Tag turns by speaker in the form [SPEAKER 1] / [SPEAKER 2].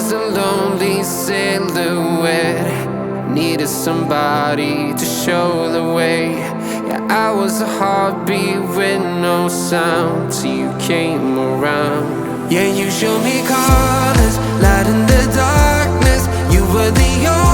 [SPEAKER 1] was a lonely silhouette, needed somebody to show the way. Yeah, I was a heartbeat with no sound till you came around. Yeah, you showed me colors, light in the darkness. You were the only